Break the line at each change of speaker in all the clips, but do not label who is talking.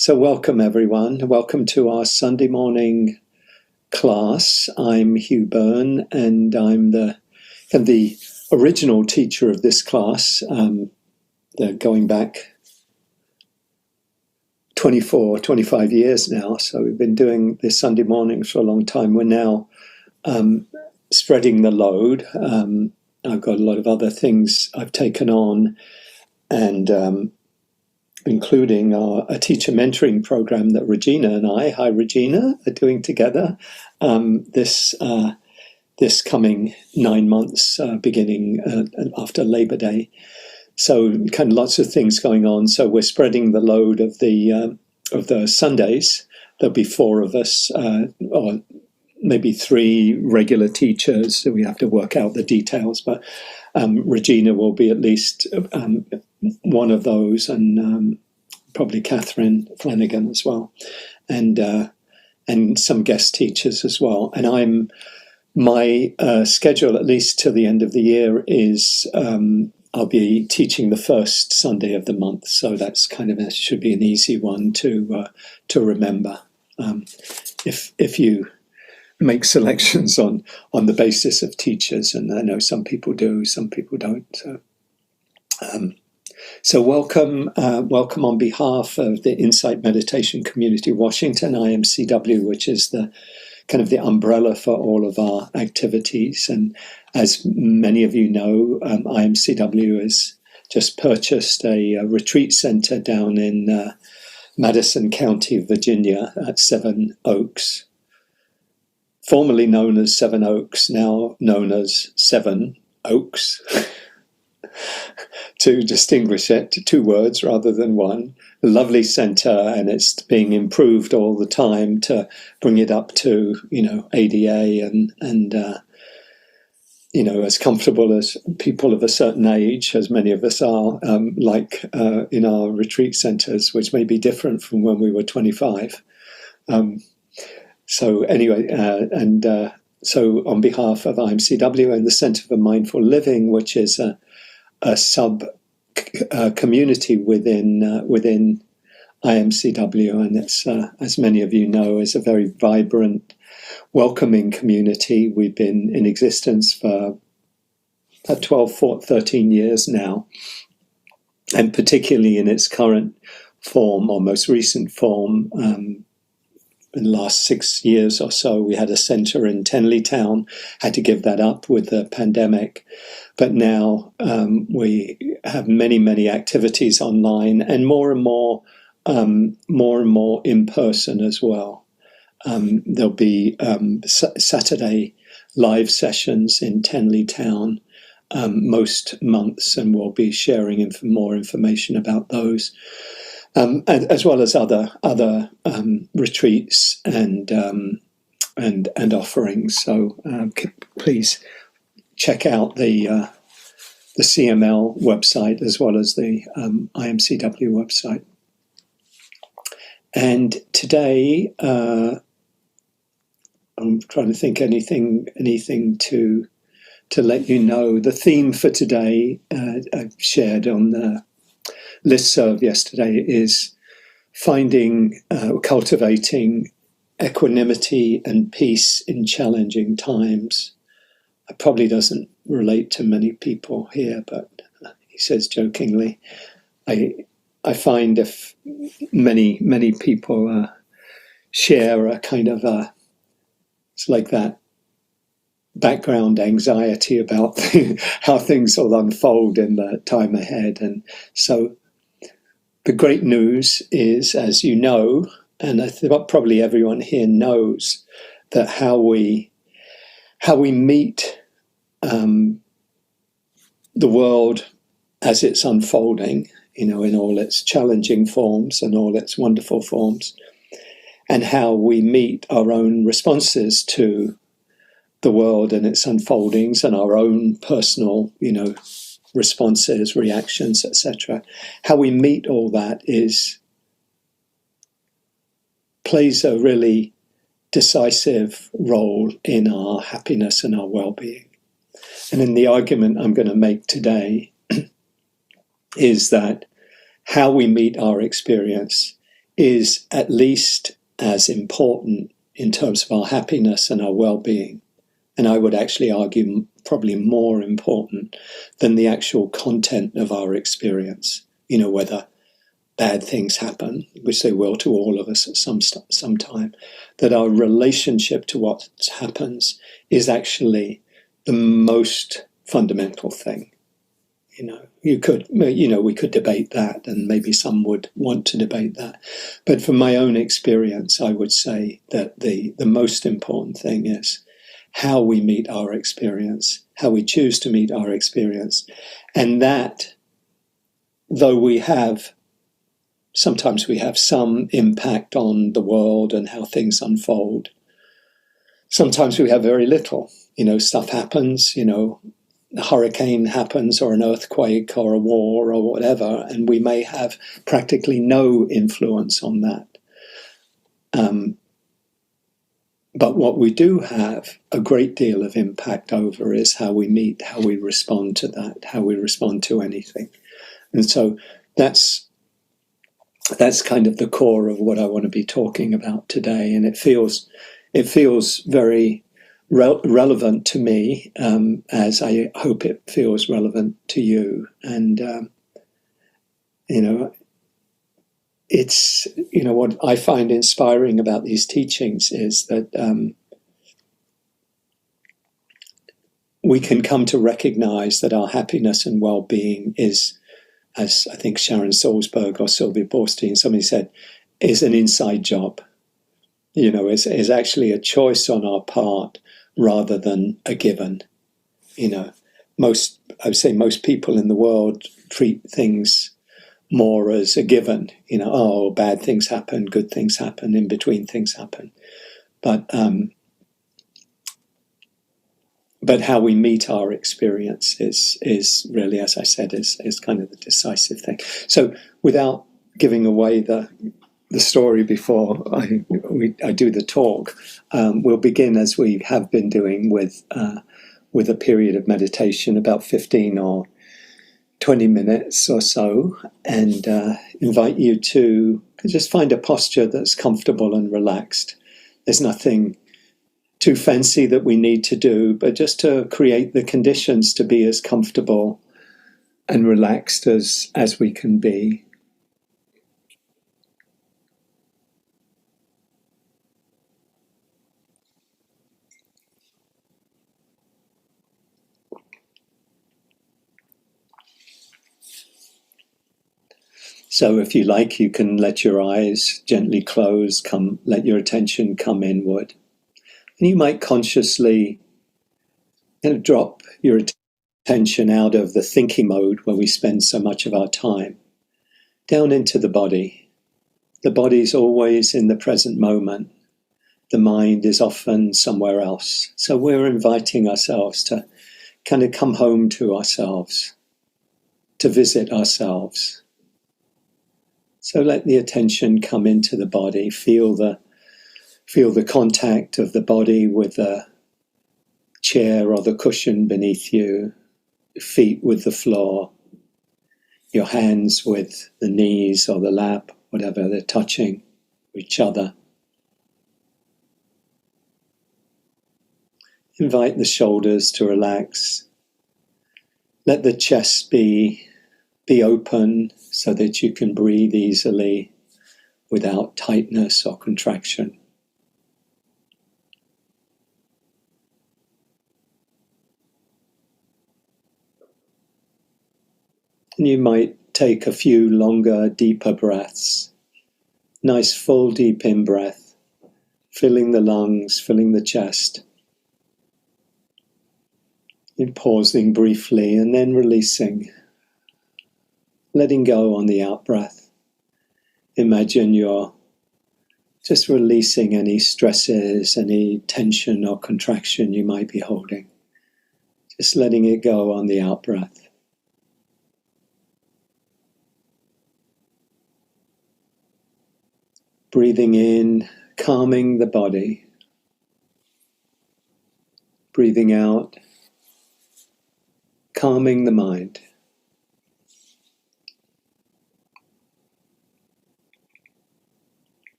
So welcome everyone. Welcome to our Sunday morning class. I'm Hugh Byrne and I'm the original teacher of this class. They're going back 25 years now. So we've been doing this Sunday mornings for a long time. We're now spreading the load. I've got a lot of other things I've taken on, and including a teacher mentoring program that Regina and hi Regina, are doing together this coming 9 months, beginning after Labor Day. So kind of lots of things going on. So we're spreading the load of the Sundays. There'll be 4 of us, or maybe 3 regular teachers. So we have to work out the details, but Regina will be at least one of those, and probably Catherine Flanagan as well, and some guest teachers as well. And my schedule, at least till the end of the year, is I'll be teaching the first Sunday of the month, so that's should be an easy one to remember. If you make selections on the basis of teachers, and I know some people do, some people don't. So welcome on behalf of the Insight Meditation Community Washington, IMCW, which is the kind of the umbrella for all of our activities. And as many of you know, IMCW has just purchased a retreat center down in Madison County, Virginia, at Seven Oaks, formerly known as Seven Oaks, now known as Seven Oaks, to distinguish it, 2 words rather than one. A lovely centre, and it's being improved all the time to bring it up to, ADA and as comfortable as people of a certain age, as many of us are, in our retreat centres, which may be different from when we were 25. So anyway, so on behalf of IMCW and the Centre for Mindful Living, which is a sub community within IMCW, and it's, as many of you know, is a very vibrant, welcoming community. We've been in existence for 13 years now, and particularly in its current form, or most recent form, in the last 6 years or so. We had a centre in Tenleytown, had to give that up with the pandemic. But now we have many activities online, and more and more in person as well. There'll be Saturday live sessions in Tenleytown most months, and we'll be sharing more information about those, and as well as other retreats and offerings. So please check out the CML website as well as the IMCW website. And today, I'm trying to think anything to let you know. The theme for today, I've shared on the listserv yesterday, is cultivating equanimity and peace in challenging times. It probably doesn't relate to many people here, but he says jokingly, I find if many people share a kind of it's like that background anxiety about how things will unfold in the time ahead. And so the great news is, as you know, and I think probably everyone here knows, that how we meet the world as it's unfolding, in all its challenging forms and all its wonderful forms, and how we meet our own responses to the world and its unfoldings, and our own personal, responses, reactions, etc. How we meet all that plays a really decisive role in our happiness and our well-being. And in the argument I'm going to make today is that how we meet our experience is at least as important in terms of our happiness and our well-being. And I would actually argue probably more important than the actual content of our experience. Whether bad things happen, which they will to all of us at some time, that our relationship to what happens is actually the most fundamental thing. We could debate that, and maybe some would want to debate that. But from my own experience, I would say that the most important thing is how we meet our experience, how we choose to meet our experience. And that, though sometimes we have some impact on the world and how things unfold, sometimes we have very little. Stuff happens, a hurricane happens or an earthquake or a war or whatever, and we may have practically no influence on that. But what we do have a great deal of impact over is how we meet, how we respond to that, how we respond to anything. And so that's kind of the core of what I want to be talking about today. And it feels very relevant to me, as I hope it feels relevant to you. And, it's, what I find inspiring about these teachings is that we can come to recognize that our happiness and well-being is, as I think Sharon Salzberg or Sylvia Borstein, somebody said, is an inside job. Is actually a choice on our part rather than a given. I would say most people in the world treat things more as a given. Bad things happen, good things happen, in between things happen. But how we meet our experience is really, as I said, is kind of the decisive thing. So without giving away the story before I do the talk, we'll begin, as we have been doing, with a period of meditation, about 15 or 20 minutes or so, and invite you to just find a posture that's comfortable and relaxed. There's nothing too fancy that we need to do, but just to create the conditions to be as comfortable and relaxed as we can be. So if you like, you can let your eyes gently close, let your attention come inward. And you might consciously kind of drop your attention out of the thinking mode where we spend so much of our time, down into the body. The body's always in the present moment. The mind is often somewhere else. So we're inviting ourselves to kind of come home to ourselves, to visit ourselves. So let the attention come into the body. Feel the contact of the body with the chair or the cushion beneath you, feet with the floor, your hands with the knees or the lap, whatever they're touching each other. Invite the shoulders to relax. Let the chest be open so that you can breathe easily without tightness or contraction. And you might take a few longer, deeper breaths. Nice full deep in-breath, filling the lungs, filling the chest. And pausing briefly and then releasing. Letting go on the out-breath. Imagine you're just releasing any stresses, any tension or contraction you might be holding. Just letting it go on the out-breath. Breathing in, calming the body. Breathing out, calming the mind.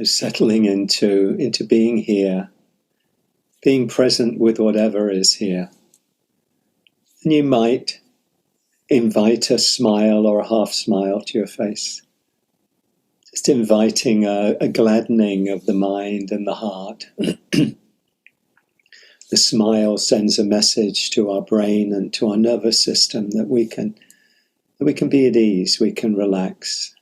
settling into being here, being present with whatever is here. And you might invite a smile or a half smile to your face. Just inviting a gladdening of the mind and the heart. The smile sends a message to our brain and to our nervous system that we can be at ease, we can relax.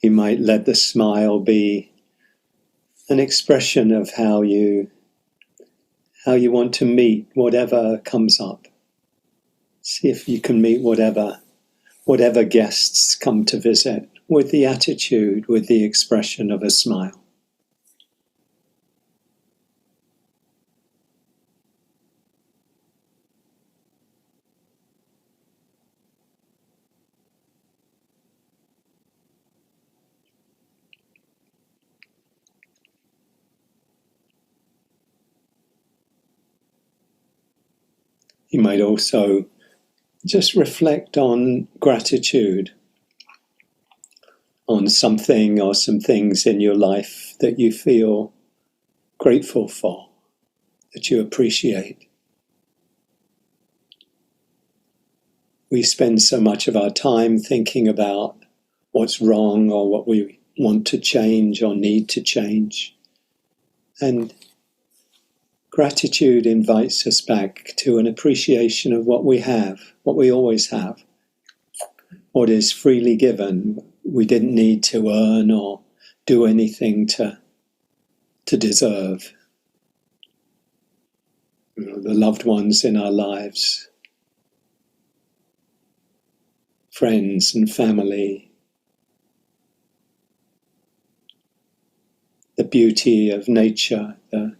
You might let the smile be an expression of how you want to meet whatever comes up. See if you can meet whatever guests come to visit with the attitude, with the expression of a smile. You might also just reflect on gratitude, on something or some things in your life that you feel grateful for, that you appreciate. We spend so much of our time thinking about what's wrong or what we want to change or need to change. And gratitude invites us back to an appreciation of what we have, what we always have, what is freely given. We didn't need to earn or do anything to deserve. The loved ones in our lives, friends and family, the beauty of nature, the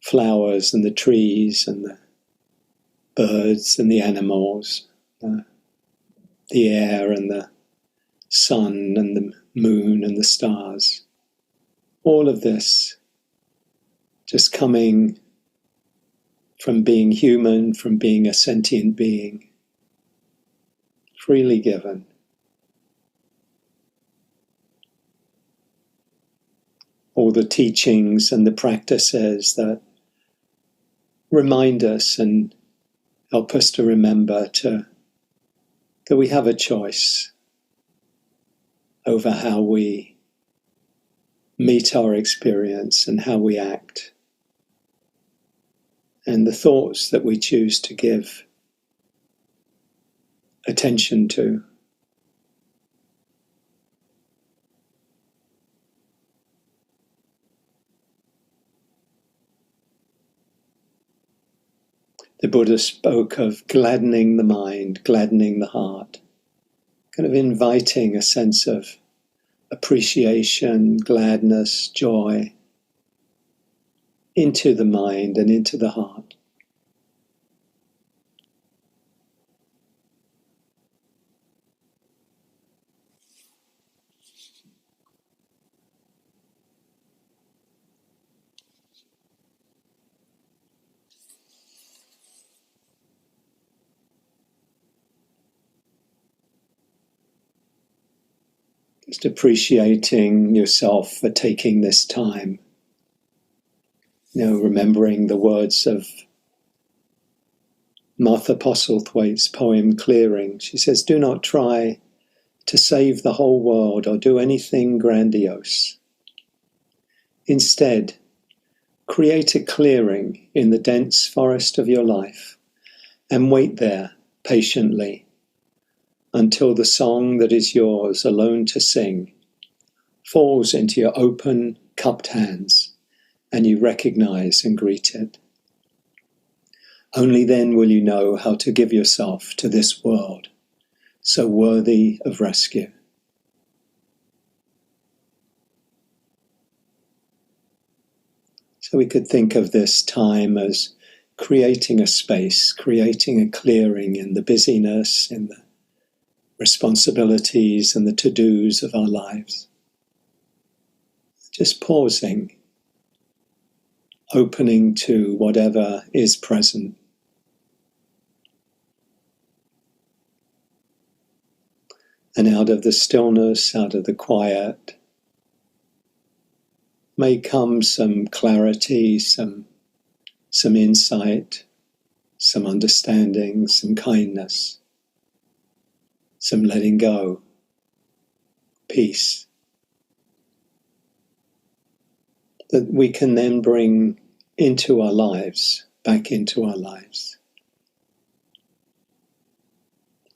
flowers and the trees and the birds and the animals, the air and the sun and the moon and the stars. All of this just coming from being human, from being a sentient being, freely given. All the teachings and the practices that remind us and help us to remember that we have a choice over how we meet our experience and how we act, and the thoughts that we choose to give attention to. The Buddha spoke of gladdening the mind, gladdening the heart, kind of inviting a sense of appreciation, gladness, joy into the mind and into the heart. Just appreciating yourself for taking this time. Remembering the words of Martha Postlethwaite's poem Clearing. She says, "Do not try to save the whole world or do anything grandiose. Instead, create a clearing in the dense forest of your life and wait there patiently until the song that is yours alone to sing falls into your open, cupped hands and you recognize and greet it. Only then will you know how to give yourself to this world, so worthy of rescue." So we could think of this time as creating a space, creating a clearing in the busyness, in the responsibilities and the to-dos of our lives. Just pausing, opening to whatever is present. And out of the stillness, out of the quiet, may come some clarity, some insight, some understanding, some kindness, some letting go, peace, that we can then bring into our lives, back into our lives.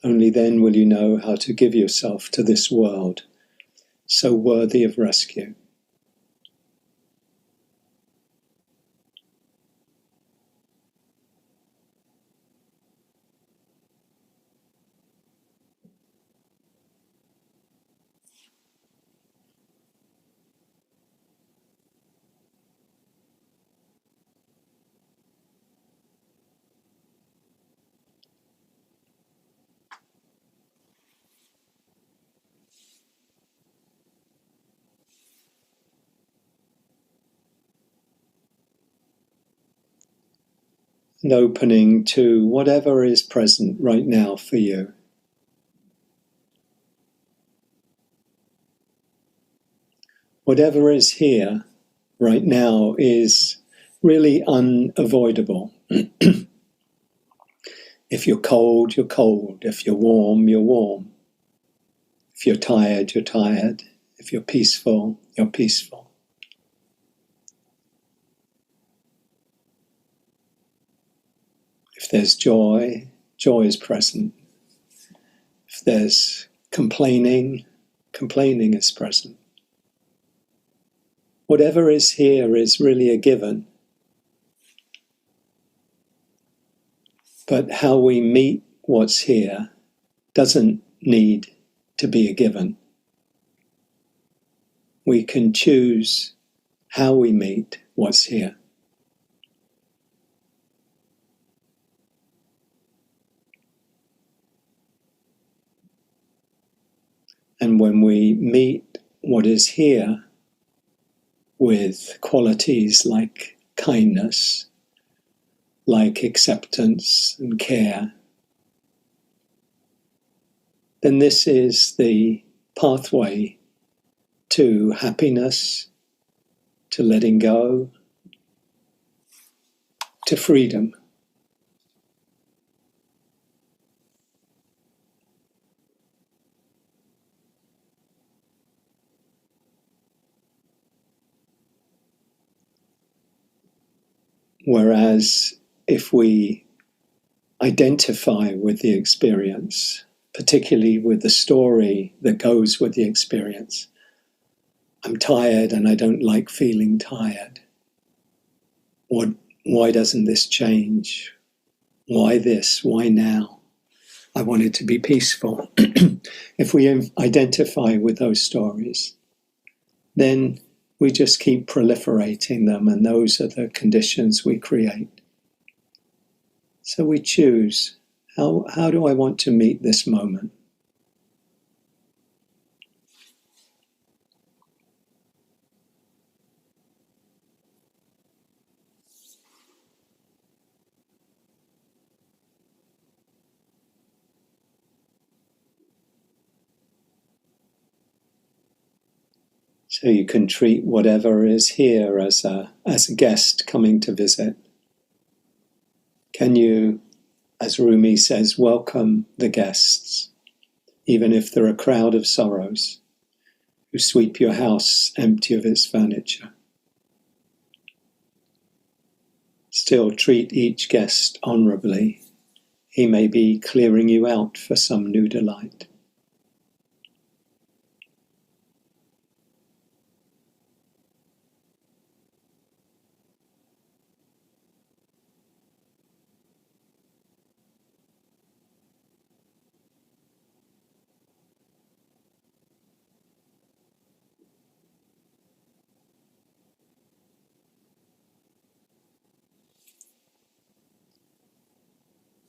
Only then will you know how to give yourself to this world, so worthy of rescue. And opening to whatever is present right now for you. Whatever is here right now is really unavoidable. If you're cold, you're cold. If you're warm, you're warm. If you're tired, you're tired. If you're peaceful, you're peaceful. If there's joy, joy is present. If there's complaining, complaining is present. Whatever is here is really a given. But how we meet what's here doesn't need to be a given. We can choose how we meet what's here. And when we meet what is here with qualities like kindness, like acceptance and care, then this is the pathway to happiness, to letting go, to freedom. Whereas if we identify with the experience, particularly with the story that goes with the experience, I'm tired and I don't like feeling tired. Why doesn't this change? Why this? Why now? I want it to be peaceful. If we identify with those stories, then we just keep proliferating them, and those are the conditions we create. So we choose, how do I want to meet this moment? So you can treat whatever is here as a guest coming to visit. Can you, as Rumi says, welcome the guests, even if they're a crowd of sorrows who sweep your house empty of its furniture? Still treat each guest honorably. He may be clearing you out for some new delight.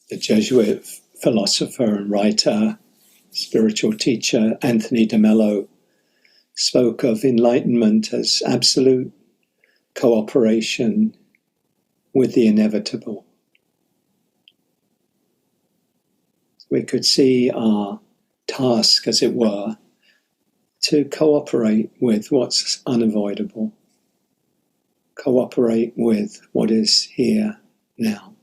The Jesuit philosopher and writer, spiritual teacher Anthony de Mello spoke of enlightenment as absolute cooperation with the inevitable. We could see our task, as it were, to cooperate with what's unavoidable, cooperate with what is here now.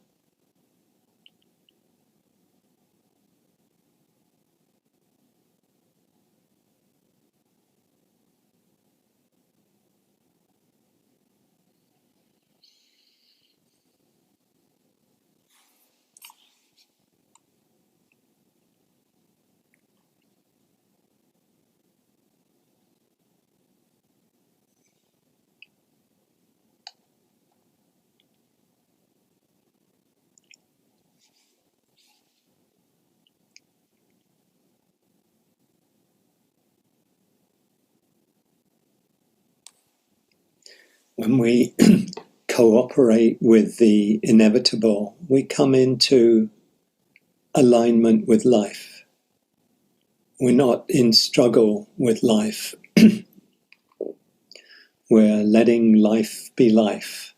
When we cooperate with the inevitable, we come into alignment with life. We're not in struggle with life. We're letting life be life.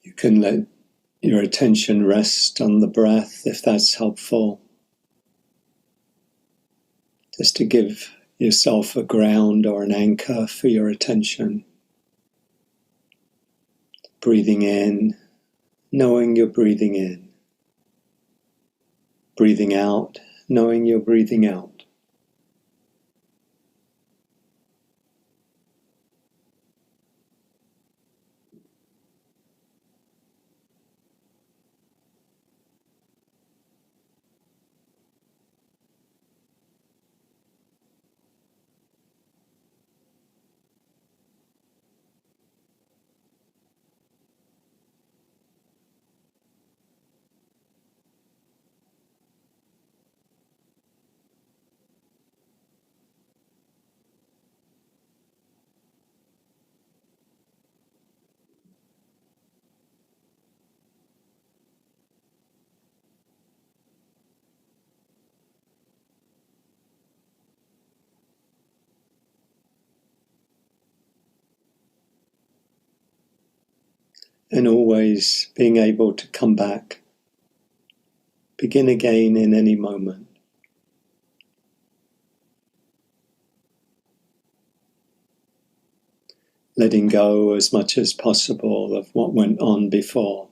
You can let your attention rest on the breath if that's helpful. Just to give yourself a ground or an anchor for your attention. Breathing in, knowing you're breathing in. Breathing out, knowing you're breathing out. And always being able to come back, begin again in any moment. Letting go as much as possible of what went on before.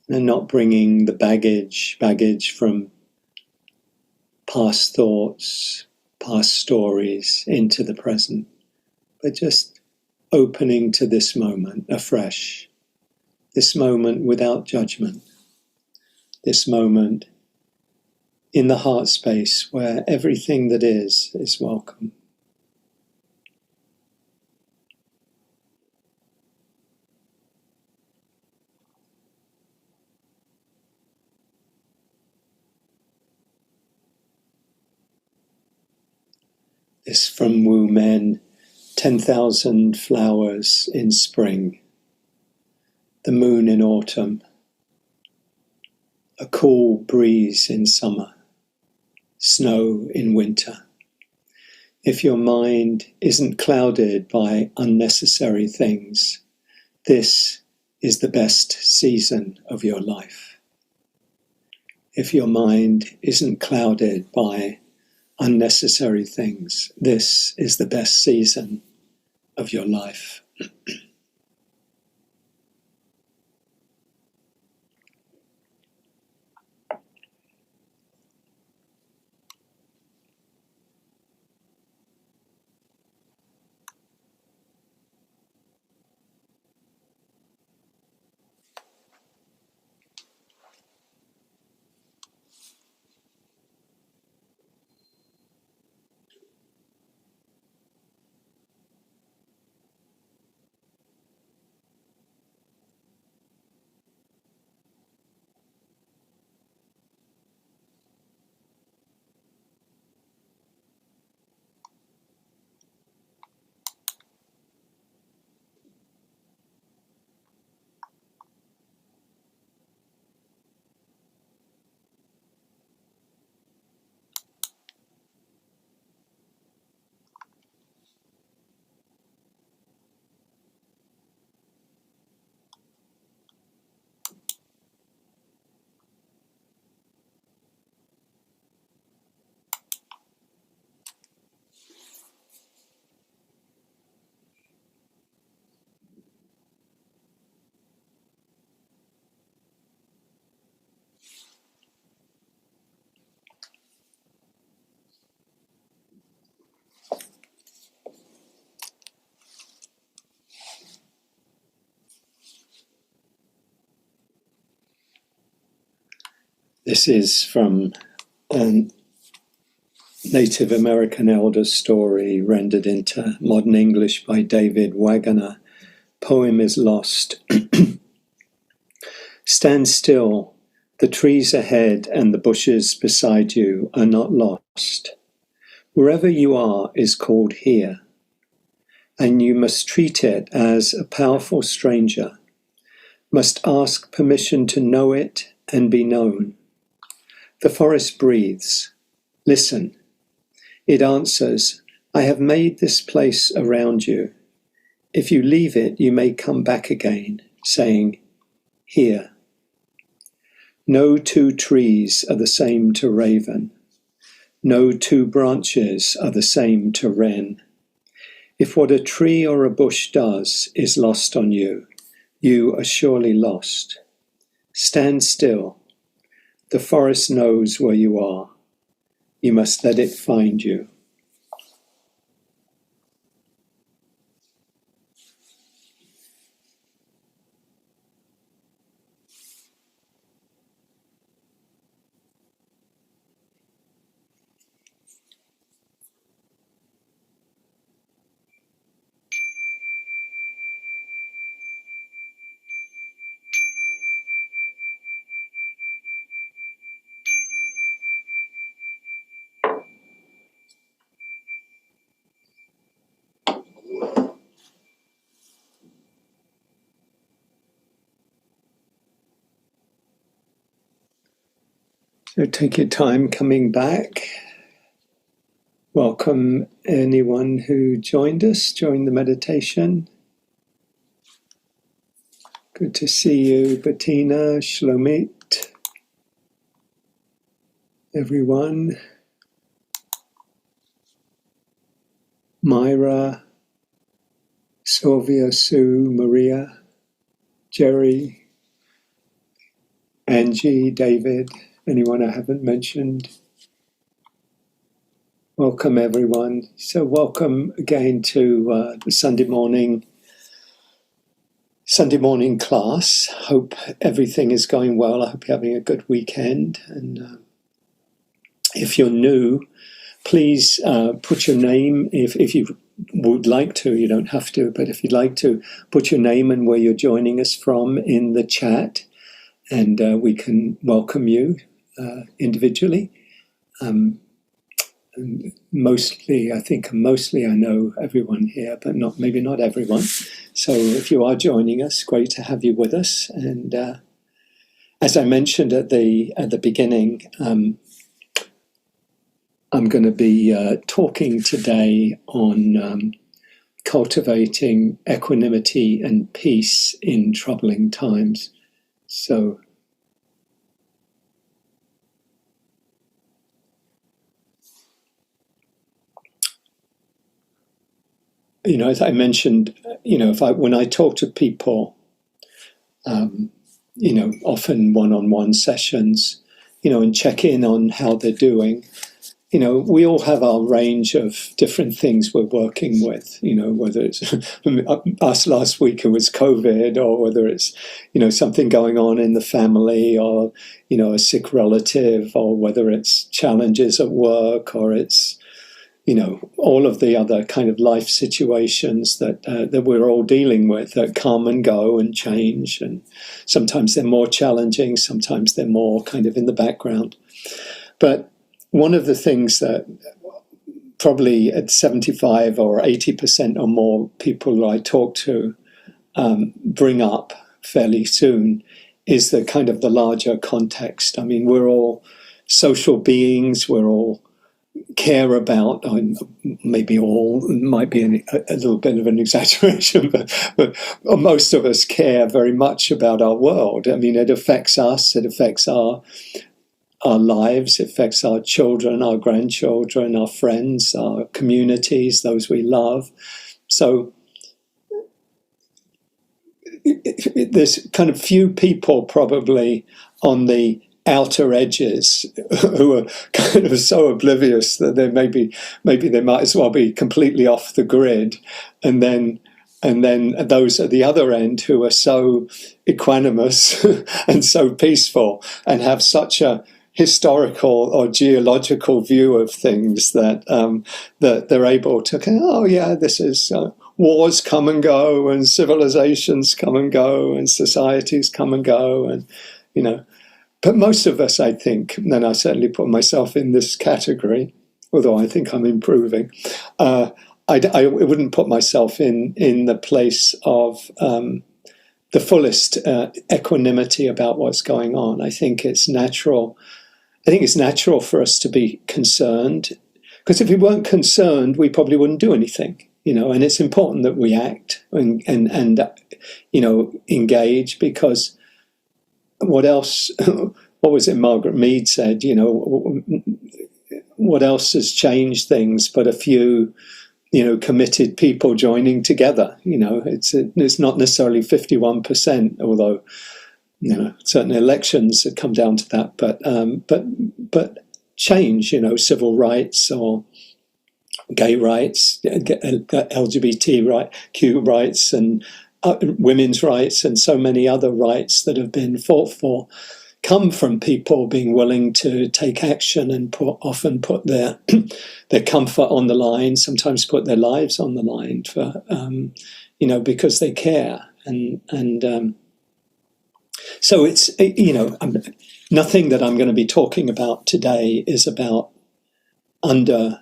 And not bringing the baggage from past thoughts, past stories into the present, but just opening to this moment afresh, this moment without judgment, this moment in the heart space where everything that is welcome. This from Wu Men, 10,000 flowers in spring, the moon in autumn, a cool breeze in summer, snow in winter. If your mind isn't clouded by unnecessary things, this is the best season of your life. If your mind isn't clouded by unnecessary things, this is the best season of your life. This is from a Native American elder story rendered into modern English by David Wagoner. Poem is lost. Stand still. The trees ahead and the bushes beside you are not lost. Wherever you are is called here, and you must treat it as a powerful stranger, must ask permission to know it and be known. The forest breathes. Listen. It answers, I have made this place around you. If you leave it, you may come back again, saying, here. No two trees are the same to raven. No two branches are the same to wren. If what a tree or a bush does is lost on you, you are surely lost. Stand still. The forest knows where you are. You must let it find you. So take your time coming back. Welcome anyone who joined us during the meditation. Good to see you, Bettina, Shlomit, everyone. Myra, Sylvia, Sue, Maria, Jerry, Angie, David, anyone I haven't mentioned. Welcome everyone. So welcome again to the Sunday morning class. Hope everything is going well. I hope you're having a good weekend. And if you're new, please put your name, if you would like to, you don't have to, but if you'd like to, put your name and where you're joining us from in the chat, and we can welcome you individually. mostly I know everyone here, but maybe not everyone. So if you are joining us, great to have you with us. And as I mentioned at the beginning, I'm going to be talking today on cultivating equanimity and peace in troubling times. So, as I mentioned, when I talk to people, often one-on-one sessions, and check in on how they're doing. We all have our range of different things we're working with, whether it's us last week, it was COVID, or whether it's, something going on in the family, or, a sick relative, or whether it's challenges at work, or it's, all of the other kind of life situations that we're all dealing with that come and go and change. And sometimes they're more challenging, sometimes they're more kind of in the background. But one of the things that probably at 75 or 80% or more people I talk to bring up fairly soon is the kind of the larger context. I mean, we're all social beings, we're all care about, maybe all, might be a little bit of an exaggeration, but most of us care very much about our world. I mean, it affects us, it affects our lives, it affects our children, our grandchildren, our friends, our communities, those we love. So there's kind of few people probably on the outer edges who are kind of so oblivious that maybe they might as well be completely off the grid, and then those at the other end who are so equanimous and so peaceful and have such a historical or geological view of things that that they're able to this is wars come and go, and civilizations come and go, and societies come and go, and but most of us, I think, and I certainly put myself in this category, although I think I'm improving, I wouldn't put myself in the place of the fullest equanimity about what's going on. I think it's natural. I think it's natural for us to be concerned, because if we weren't concerned, we probably wouldn't do anything. And it's important that we act and engage, because what else? What was it Margaret Mead said? What else has changed things but a few, committed people joining together? It's not necessarily 51%, although certain elections have come down to that. But change, civil rights or gay rights, LGBTQ rights, and women's rights, and so many other rights that have been fought for, come from people being willing to take action and often put their comfort on the line, sometimes put their lives on the line for because they care. And so it's nothing that I'm going to be talking about today is about under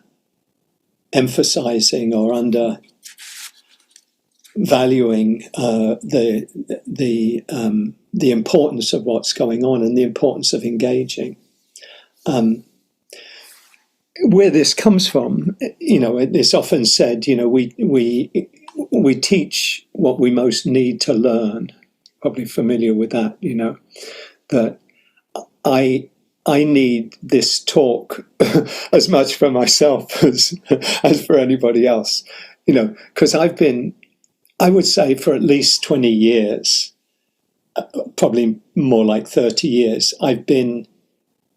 emphasizing or under valuing the importance of what's going on and the importance of engaging. Where this comes from, it's often said, we teach what we most need to learn. Probably familiar with that, that I need this talk as much for myself as for anybody else, because I would say for at least 20 years, probably more like 30 years, I've been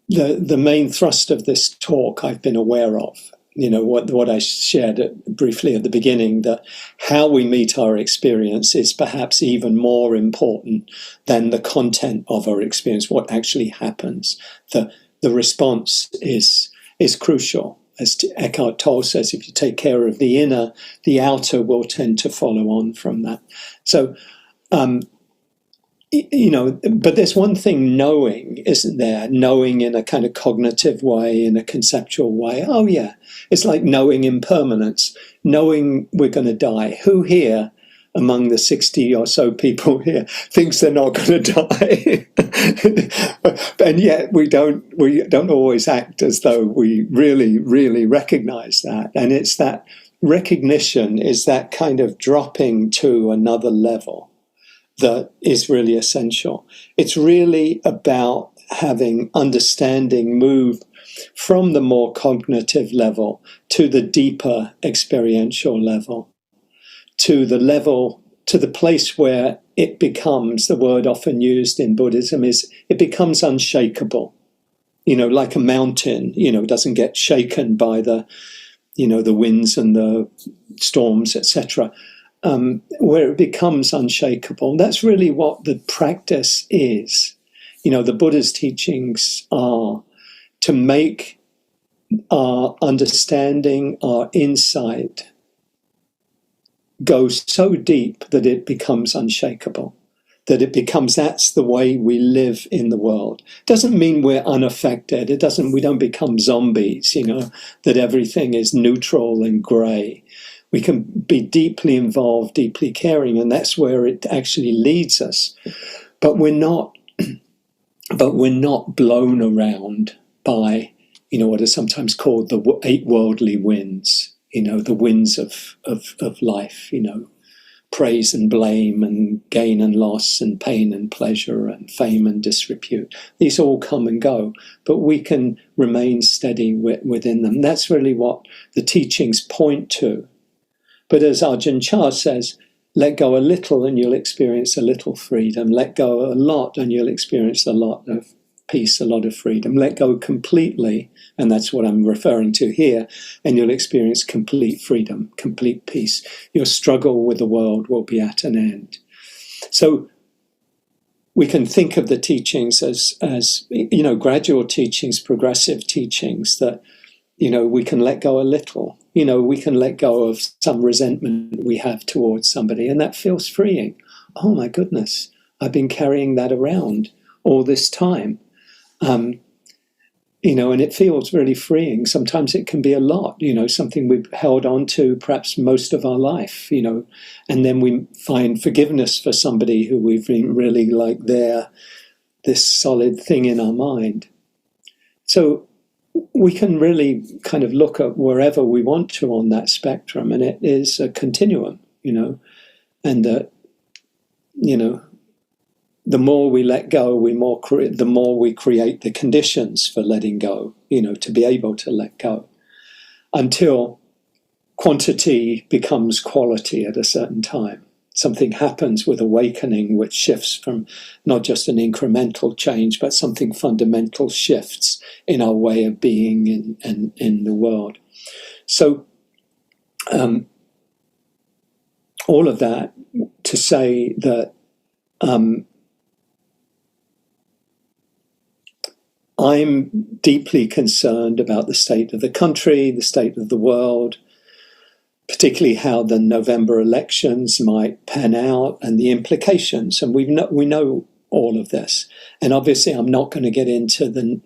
the main thrust of this talk I've been aware of. What I shared briefly at the beginning, that how we meet our experience is perhaps even more important than the content of our experience, what actually happens. The response is crucial. As Eckhart Tolle says, if you take care of the inner, the outer will tend to follow on from that. So but there's one thing knowing, isn't there? Knowing in a kind of cognitive way, in a conceptual way. Oh, yeah. It's like knowing impermanence, knowing we're going to die. Who here among the 60 or so people here thinks they're not going to die? And yet we don't always act as though we really, really recognize that. And it's that recognition is that kind of dropping to another level that is really essential. It's really about having understanding move from the more cognitive level to the deeper experiential level, to the place where it becomes, the word often used in Buddhism is, it becomes unshakable. Like a mountain, doesn't get shaken by the winds and the storms, etc. Where it becomes unshakable. That's really what the practice is. The Buddha's teachings are to make our understanding, our insight go so deep that it becomes unshakable, that it becomes, that's the way we live in the world. Doesn't mean we're unaffected. We don't become zombies, that everything is neutral and grey. We can be deeply involved, deeply caring, and that's where it actually leads us. But we're not blown around by, what is sometimes called the 8 worldly winds, the winds of life, praise and blame and gain and loss and pain and pleasure and fame and disrepute. These all come and go, but we can remain steady within them. That's really what the teachings point to. But as Ajahn Chah says, let go a little and you'll experience a little freedom. Let go a lot and you'll experience a lot of peace, a lot of freedom. Let go completely, and that's what I'm referring to here, and you'll experience complete freedom, complete peace. Your struggle with the world will be at an end. So we can think of the teachings as gradual teachings, progressive teachings, that we can let go a little. We can let go of some resentment we have towards somebody, and that feels freeing. Oh my goodness, I've been carrying that around all this time. And it feels really freeing. Sometimes it can be a lot, something we've held on to perhaps most of our life, and then we find forgiveness for somebody who we've been really like this solid thing in our mind. So we can really kind of look at wherever we want to on that spectrum, and it is a continuum, and that, the more we let go, the more we create the conditions for letting go, to be able to let go, until quantity becomes quality at a certain time. Something happens with awakening which shifts from not just an incremental change, but something fundamental shifts in our way of being in the world. So all of that to say that I'm deeply concerned about the state of the country, the state of the world, particularly how the November elections might pan out and the implications. And we know all of this. And obviously, I'm not going to get into the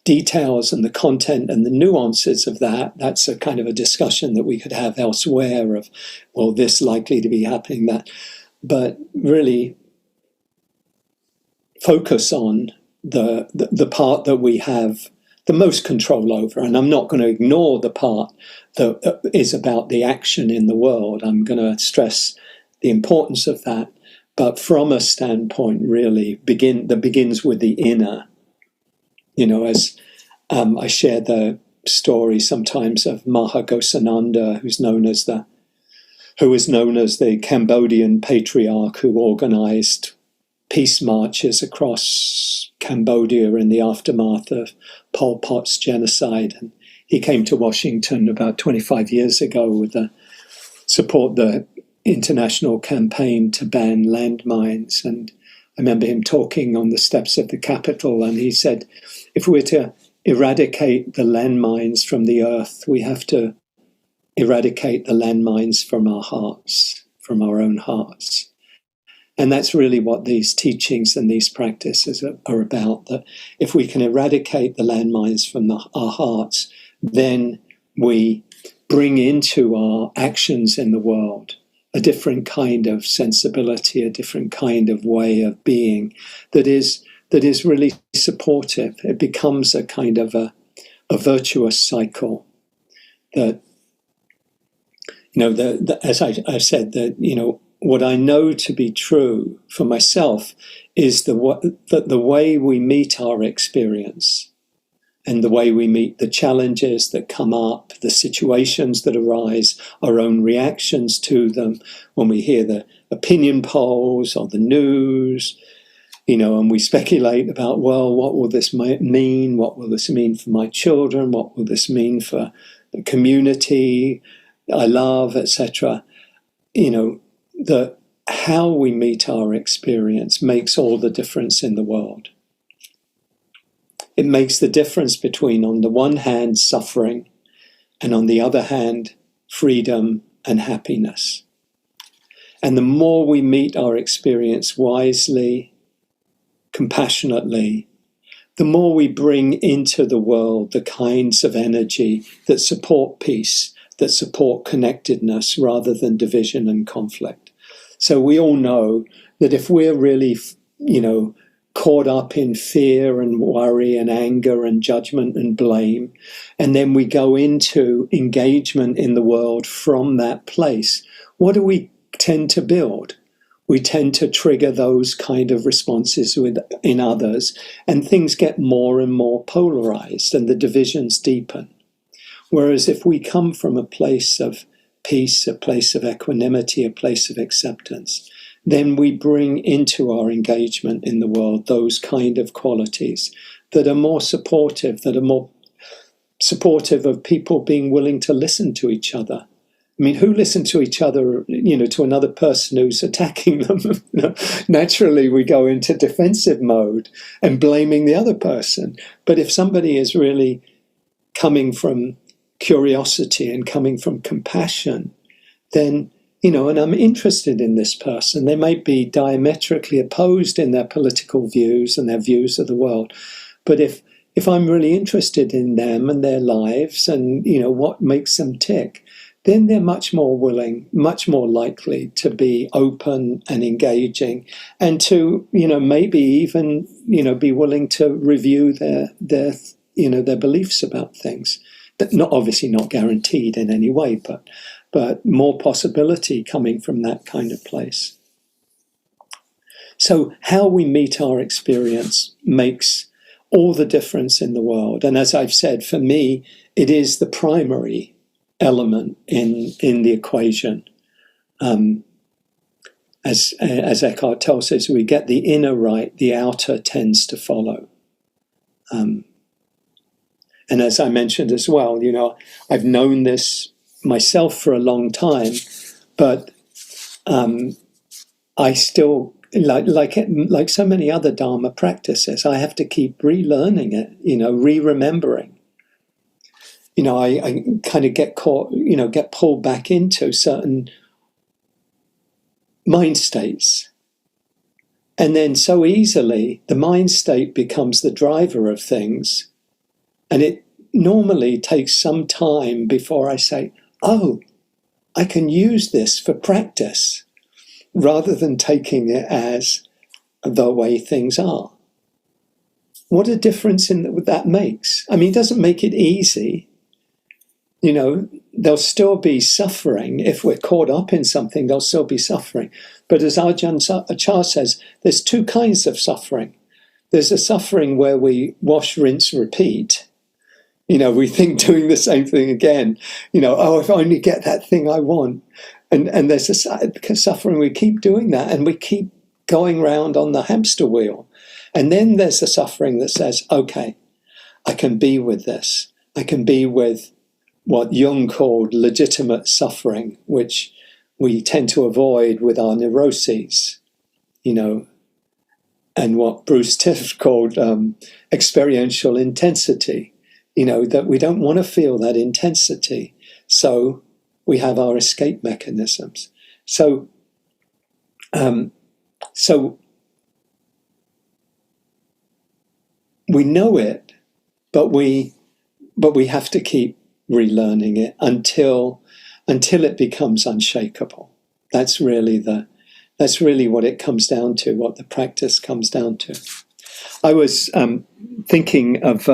details and the content and the nuances of that. That's a kind of a discussion that we could have elsewhere of, well, this likely to be happening, that. But really focus on the part that we have the most control over. And I'm not going to ignore the part that is about the action in the world. I'm going to stress the importance of that, but from a standpoint really that begins with the inner. As I share the story sometimes of Mahagosananda, who is known as the Cambodian patriarch who organized peace marches across Cambodia in the aftermath of Pol Pot's genocide. And he came to Washington about 25 years ago with support the international campaign to ban landmines. And I remember him talking on the steps of the Capitol, and he said, if we're to eradicate the landmines from the earth, we have to eradicate the landmines from our hearts, from our own hearts. And that's really what these teachings and these practices are about, that if we can eradicate the landmines from our hearts, then we bring into our actions in the world a different kind of sensibility, a different kind of way of being that is really supportive. It becomes a kind of a virtuous cycle that, as I've said, that, what I know to be true for myself is that the way we meet our experience and the way we meet the challenges that come up, the situations that arise, our own reactions to them, when we hear the opinion polls or the news, and we speculate about, well, what will this mean? What will this mean for my children? What will this mean for the community I love, etc.? That how we meet our experience makes all the difference in the world. It makes the difference between, on the one hand, suffering, and on the other hand, freedom and happiness. And the more we meet our experience wisely, compassionately, the more we bring into the world the kinds of energy that support peace, that support connectedness rather than division and conflict. So we all know that if we're really, caught up in fear and worry and anger and judgment and blame, and then we go into engagement in the world from that place, what do we tend to build? We tend to trigger those kind of responses in others, and things get more and more polarized and the divisions deepen. Whereas if we come from a place of peace, a place of equanimity, a place of acceptance, then we bring into our engagement in the world those kind of qualities that are more supportive, of people being willing to listen to each other. I mean, who listen to each other, to another person who's attacking them? Naturally, we go into defensive mode and blaming the other person. But if somebody is really coming from curiosity and coming from compassion, then, and I'm interested in this person. They might be diametrically opposed in their political views and their views of the world. But if I'm really interested in them and their lives and, what makes them tick, then they're much more willing, much more likely to be open and engaging, and to, maybe even, be willing to review their beliefs about things. That obviously not guaranteed in any way, but more possibility coming from that kind of place. So how we meet our experience makes all the difference in the world. And as I've said, for me, it is the primary element in the equation. As Eckhart tells us, we get the inner right, the outer tends to follow. And as I mentioned as well, I've known this myself for a long time, but I still, like so many other Dharma practices, I have to keep relearning it, re-remembering. I kind of get caught, get pulled back into certain mind states. And then so easily, the mind state becomes the driver of things. And it normally takes some time before I say, oh, I can use this for practice, rather than taking it as the way things are. What a difference that makes. I mean, it doesn't make it easy. There'll still be suffering. If we're caught up in something, there'll still be suffering. But as Ajahn Chah says, there's two kinds of suffering. There's a suffering where we wash, rinse, repeat. We think doing the same thing again. If I only get that thing I want. And there's a suffering, we keep doing that and we keep going round on the hamster wheel. And then there's a suffering that says, okay, I can be with this. I can be with what Jung called legitimate suffering, which we tend to avoid with our neuroses, and what Bruce Tiff called experiential intensity. That we don't want to feel that intensity. So we have our escape mechanisms. So So we know it, but we have to keep relearning it until it becomes unshakable. That's really what it comes down to, what the practice comes down to. I was thinking of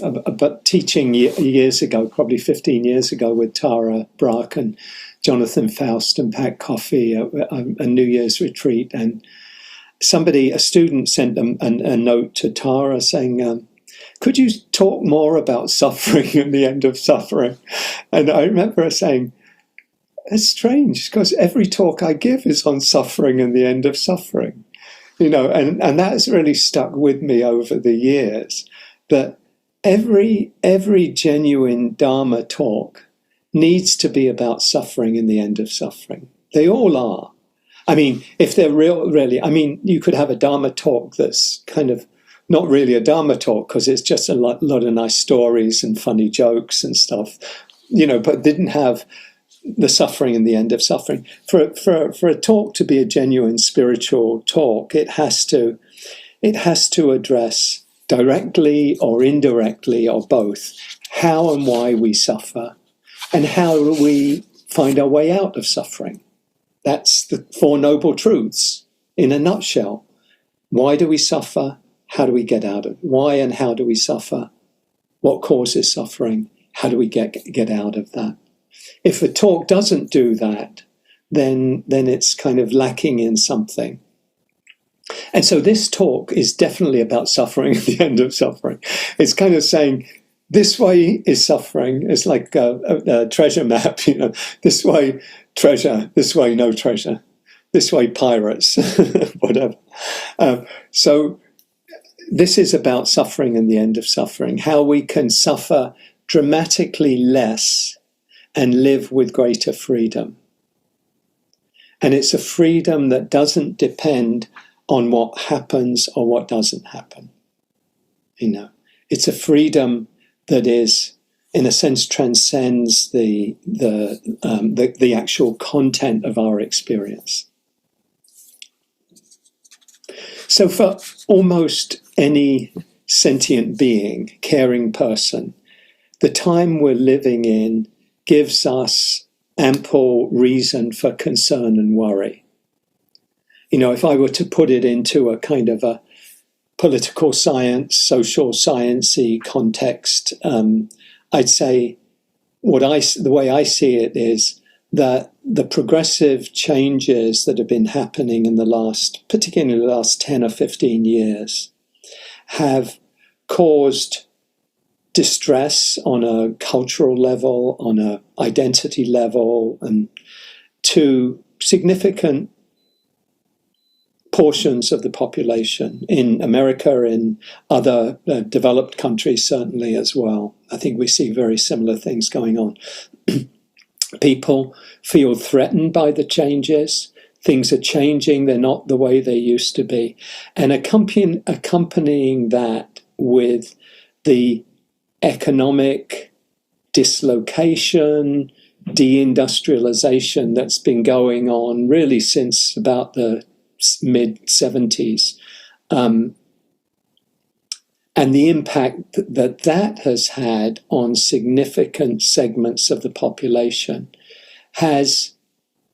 about teaching years ago, probably 15 years ago, with Tara Brach and Jonathan Faust and Pat Coffey, a New Year's retreat. And a student sent a note to Tara saying, could you talk more about suffering and the end of suffering? And I remember her saying, it's strange, because every talk I give is on suffering and the end of suffering. And that has really stuck with me over the years, that every genuine Dharma talk needs to be about suffering and the end of suffering. They all are. I mean, if they're really, you could have a Dharma talk that's kind of not really a Dharma talk because it's just a lot of nice stories and funny jokes and stuff, but didn't have the suffering and the end of suffering. For a talk to be a genuine spiritual talk, it has to address directly or indirectly or both how and why we suffer and how we find our way out of suffering. That's the Four Noble Truths in a nutshell. Why do we suffer? How do we get out of it? Why and how do we suffer? What causes suffering? How do we get out of that? If a talk doesn't do that, then it's kind of lacking in something. And so this talk is definitely about suffering at the end of suffering. It's kind of saying, this way is suffering. It's like a treasure map, this way treasure, this way no treasure, this way pirates, whatever. So this is about suffering and the end of suffering, how we can suffer dramatically less and live with greater freedom. And it's a freedom that doesn't depend on what happens or what doesn't happen. It's a freedom that is, in a sense, transcends the actual content of our experience. So for almost any sentient being, caring person, the time we're living in gives us ample reason for concern and worry. If I were to put it into a kind of a political science, social sciencey context, I'd say the way I see it is that the progressive changes that have been happening particularly the last 10 or 15 years, have caused distress on a cultural level, on an identity level, and to significant portions of the population in America, in other developed countries certainly as well. I think we see very similar things going on. People feel threatened by the changes. Things are changing. They're not the way they used to be. And accompanying that with the economic dislocation, deindustrialization that's been going on really since about the mid-70s, and the impact that has had on significant segments of the population is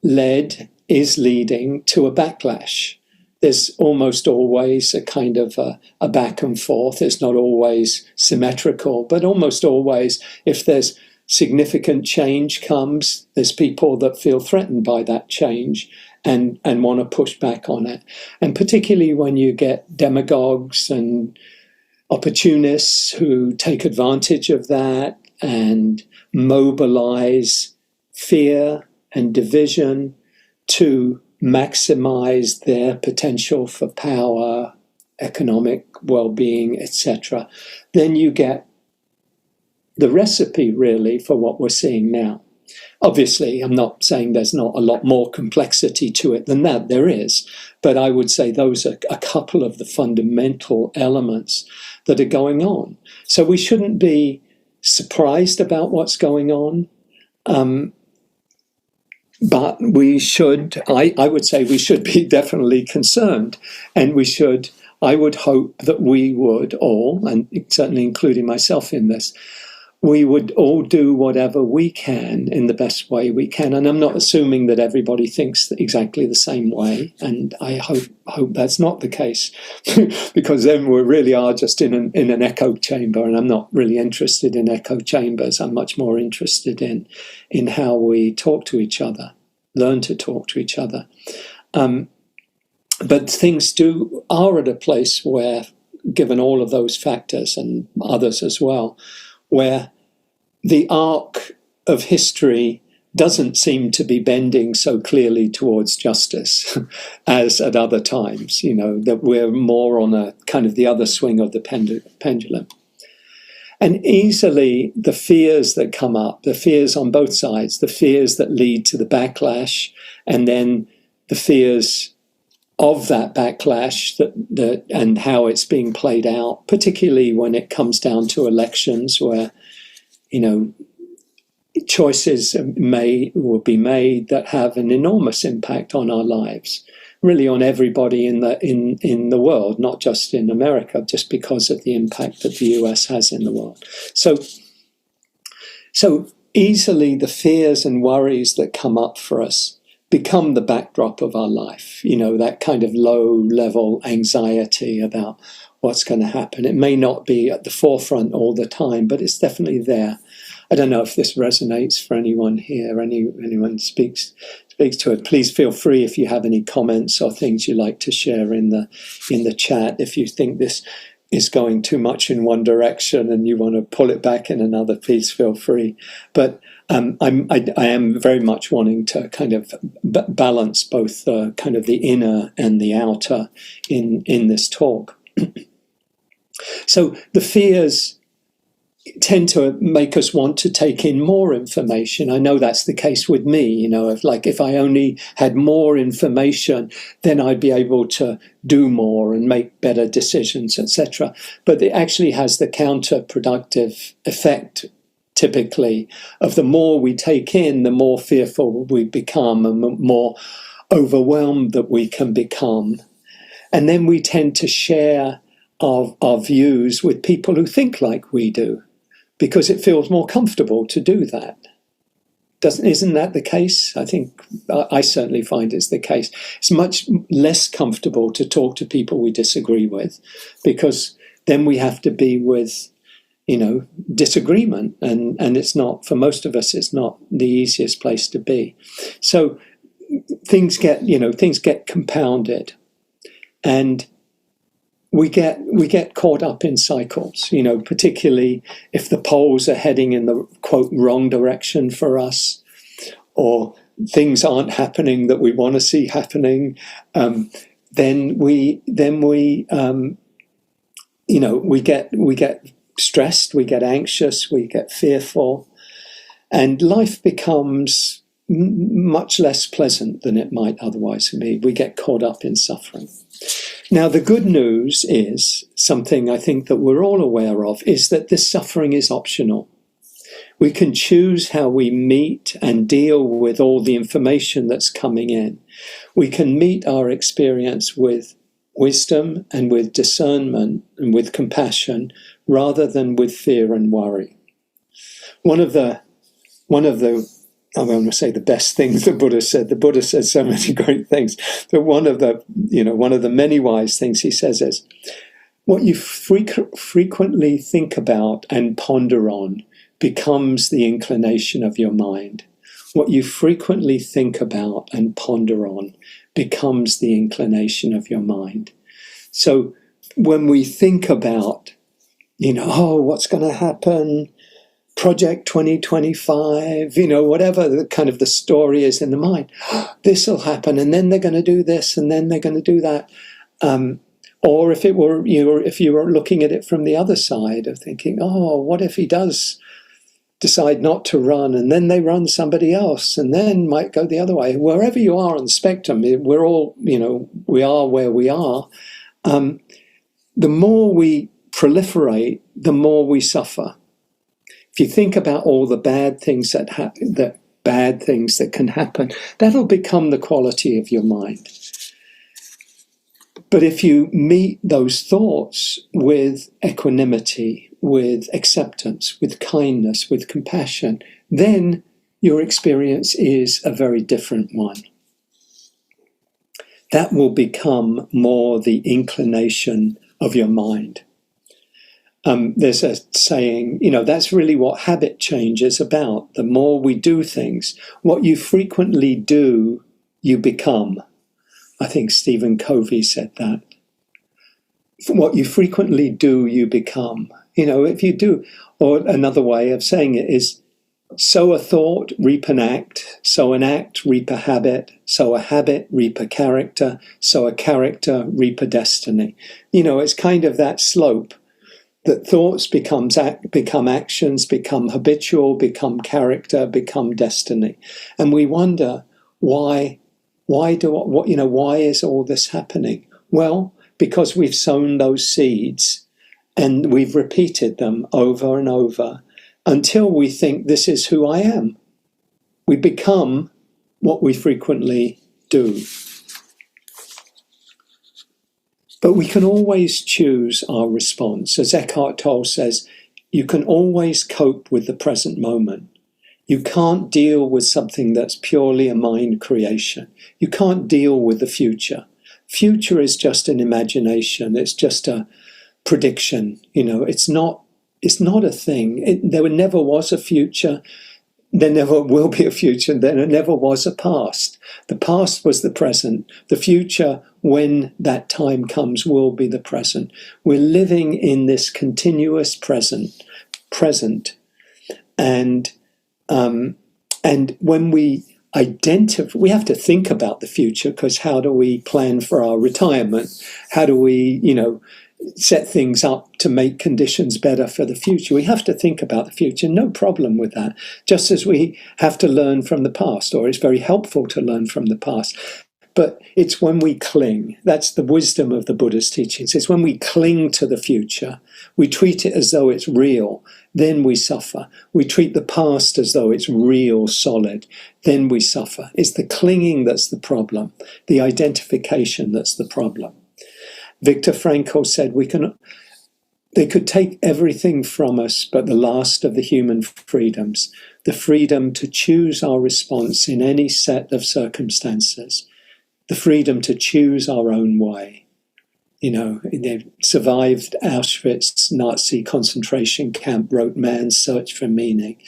leading to a backlash. There's almost always a kind of a back and forth. It's not always symmetrical, but almost always, if there's significant change comes, there's people that feel threatened by that change and want to push back on it. And particularly when you get demagogues and opportunists who take advantage of that and mobilize fear and division to maximize their potential for power, economic well-being, etc., then you get the recipe really for what we're seeing now. Obviously, I'm not saying there's not a lot more complexity to it than that. There is. But I would say those are a couple of the fundamental elements that are going on. So we shouldn't be surprised about what's going on. but we should, I would say we should be definitely concerned, and I would hope that we would all, and certainly including myself in this, we would all do whatever we can in the best way we can. And I'm not assuming that everybody thinks exactly the same way. And I hope that's not the case, because then we really are just in an echo chamber. And I'm not really interested in echo chambers. I'm much more interested in how we talk to each other, learn to talk to each other. But things are at a place where, given all of those factors and others as well, where the arc of history doesn't seem to be bending so clearly towards justice as at other times, that we're more on a kind of the other swing of the pendulum. And easily the fears that come up, the fears on both sides, the fears that lead to the backlash, and then the fears of that backlash that and how it's being played out, particularly when it comes down to elections where, choices will be made that have an enormous impact on our lives, really on everybody in the world, not just in America, just because of the impact that the US has in the world. So easily the fears and worries that come up for us become the backdrop of our life, that kind of low-level anxiety about what's going to happen. It may not be at the forefront all the time, but it's definitely there. I don't know if this resonates for anyone here, anyone speaks to it. Please feel free if you have any comments or things you'd like to share in the chat. If you think this is going too much in one direction and you want to pull it back in another, please feel free. But I am very much wanting to kind of balance both kind of the inner and the outer in this talk. So the fears tend to make us want to take in more information. I know that's the case with me, if I only had more information, then I'd be able to do more and make better decisions, etc. But it actually has the counterproductive effect, typically, of the more we take in, the more fearful we become and the more overwhelmed that we can become. And then we tend to share our views with people who think like we do, because it feels more comfortable to do that. Isn't that the case? I think I certainly find it's the case. It's much less comfortable to talk to people we disagree with, because then we have to be with, disagreement, and it's not, for most of us, it's not the easiest place to be. So things get compounded, and we get caught up in cycles, particularly if the polls are heading in the, quote, wrong direction for us, or things aren't happening that we want to see happening. Then we get stressed, we get anxious, we get fearful, and life becomes much less pleasant than it might otherwise be. We get caught up in suffering. Now, the good news is, something I think that we're all aware of, is that this suffering is optional. We can choose how we meet and deal with all the information that's coming in. We can meet our experience with wisdom and with discernment and with compassion, rather than with fear and worry. One of the I'm going to say the best things the Buddha said. The Buddha said so many great things, but one of the many wise things he says is, what you frequently think about and ponder on becomes the inclination of your mind. What you frequently think about and ponder on becomes the inclination of your mind. So when we think about, what's going to happen, Project 2025, whatever the kind of the story is in the mind, this will happen, and then they're going to do this, and then they're going to do that. Or if you were looking at it from the other side of thinking, what if he does decide not to run, and then they run somebody else, and then might go the other way. Wherever you are on the spectrum, we're all, we are where we are. The more we proliferate, the more we suffer. If you think about all the bad things that bad things that can happen. That'll become the quality of your mind. But if you meet those thoughts with equanimity, with acceptance, with kindness, with compassion, then your experience is a very different one. That will become more the inclination of your mind. There's a saying, that's really what habit change is about. The more we do things, what you frequently do, you become. I think Stephen Covey said that. What you frequently do, you become. If you do, or another way of saying it is, sow a thought, reap an act, sow an act, reap a habit, sow a habit, reap a character, sow a character, reap a destiny. It's kind of that slope that thoughts become actions, become habitual, become character, become destiny. And we wonder why is all this happening? Well, because we've sown those seeds and we've repeated them over and over until we think this is who I am. We become what we frequently do. But we can always choose our response. As Eckhart Tolle says, you can always cope with the present moment. You can't deal with something that's purely a mind creation. You can't deal with the future. Future is just an imagination. It's just a prediction. It's not a thing. There never was a future. There never will be a future. There never was a past. The past was the present. The future, when that time comes, will be the present. We're living in this continuous present. And when we identify, we have to think about the future, because how do we plan for our retirement? How do we, set things up to make conditions better for the future? We have to think about the future, no problem with that. Just as we have to learn from the past, or it's very helpful to learn from the past. But it's when we cling, that's the wisdom of the Buddha's teachings. It's when we cling to the future, we treat it as though it's real, then we suffer. We treat the past as though it's real, solid, then we suffer. It's the clinging that's the problem, the identification that's the problem. Viktor Frankl said they could take everything from us but the last of the human freedoms, the freedom to choose our response in any set of circumstances, the freedom to choose our own way. They survived Auschwitz, Nazi concentration camp, wrote Man's Search for Meaning,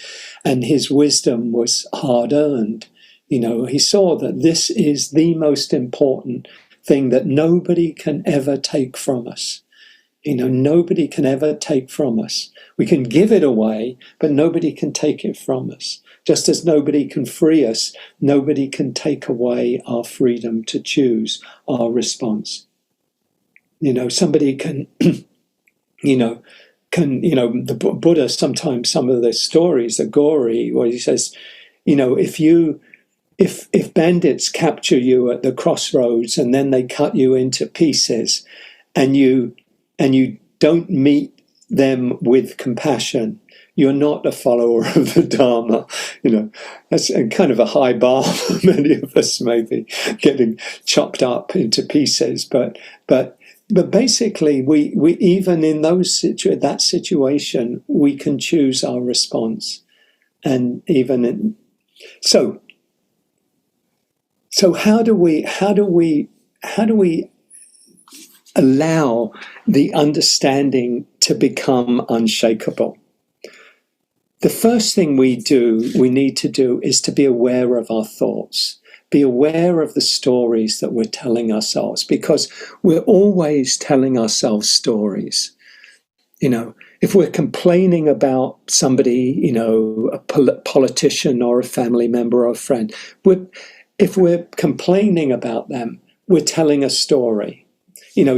and his wisdom was hard-earned. He saw that this is the most important thing that nobody can ever take from us. Nobody can ever take from us. We can give it away, but nobody can take it from us. Just as nobody can free us, nobody can take away our freedom to choose our response. Somebody can, the Buddha, sometimes some of the stories are gory, where he says, if bandits capture you at the crossroads and then they cut you into pieces, and you don't meet them with compassion, you're not a follower of the Dharma. That's kind of a high bar for many of us, maybe getting chopped up into pieces. But basically, we even in that situation, we can choose our response, and even so how do we allow the understanding to become unshakable? The first thing we need to do is to be aware of our thoughts, be aware of the stories that we're telling ourselves, because we're always telling ourselves stories. If we're complaining about somebody, a politician or a family member or a friend, if we're complaining about them, we're telling a story.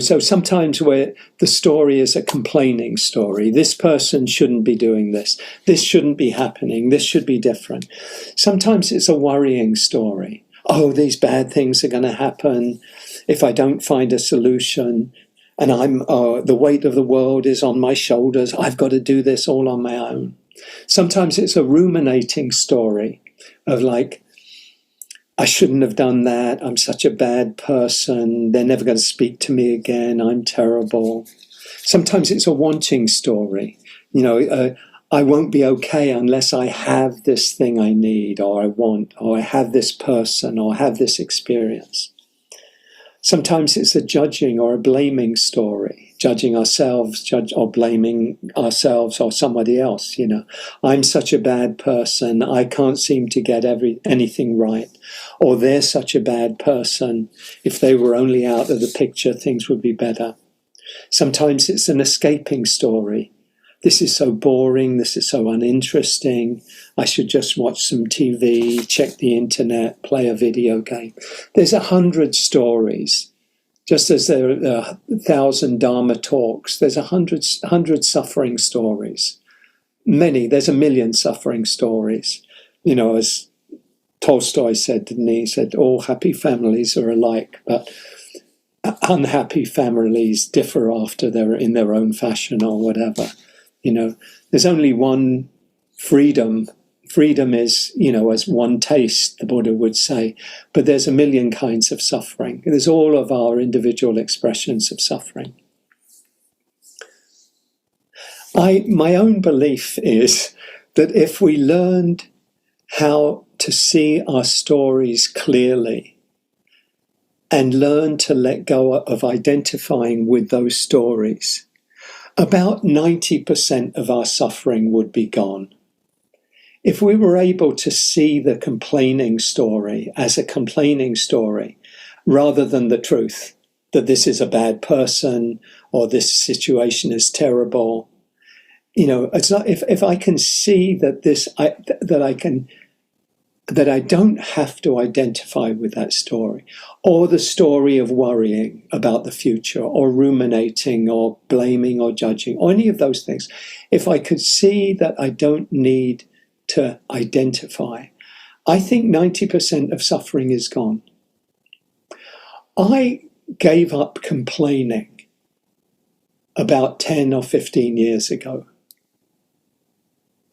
So sometimes the story is a complaining story. This person shouldn't be doing this. This shouldn't be happening. This should be different. Sometimes it's a worrying story. Oh, these bad things are going to happen if I don't find a solution. And the weight of the world is on my shoulders. I've got to do this all on my own. Sometimes it's a ruminating story. of like, I shouldn't have done that. I'm such a bad person. They're never going to speak to me again. I'm terrible. Sometimes it's a wanting story. I won't be okay unless I have this thing I need, or I want, or I have this person, or I have this experience. Sometimes it's a judging or a blaming story, judging ourselves, or blaming ourselves or somebody else. I'm such a bad person, I can't seem to get anything right. Or they're such a bad person, if they were only out of the picture, things would be better. Sometimes it's an escaping story. This is so boring, this is so uninteresting, I should just watch some TV, check the internet, play a video game. There's 100 stories. Just as there are 1,000 Dharma talks, there's 100 suffering stories. There's 1 million suffering stories. As Tolstoy said, didn't he? He said, all happy families are alike, but unhappy families differ after they're in their own fashion or whatever. There's only one freedom. Freedom is, as one taste, the Buddha would say, but there's 1 million kinds of suffering. There's all of our individual expressions of suffering. My own belief is that if we learned how to see our stories clearly and learn to let go of identifying with those stories, about 90% of our suffering would be gone. If we were able to see the complaining story as a complaining story, rather than the truth, that this is a bad person or this situation is terrible, it's not, if I can see that that I don't have to identify with that story, or the story of worrying about the future, or ruminating, or blaming, or judging, or any of those things. If I could see that I don't need to identify, I think 90% of suffering is gone. I gave up complaining about 10 or 15 years ago.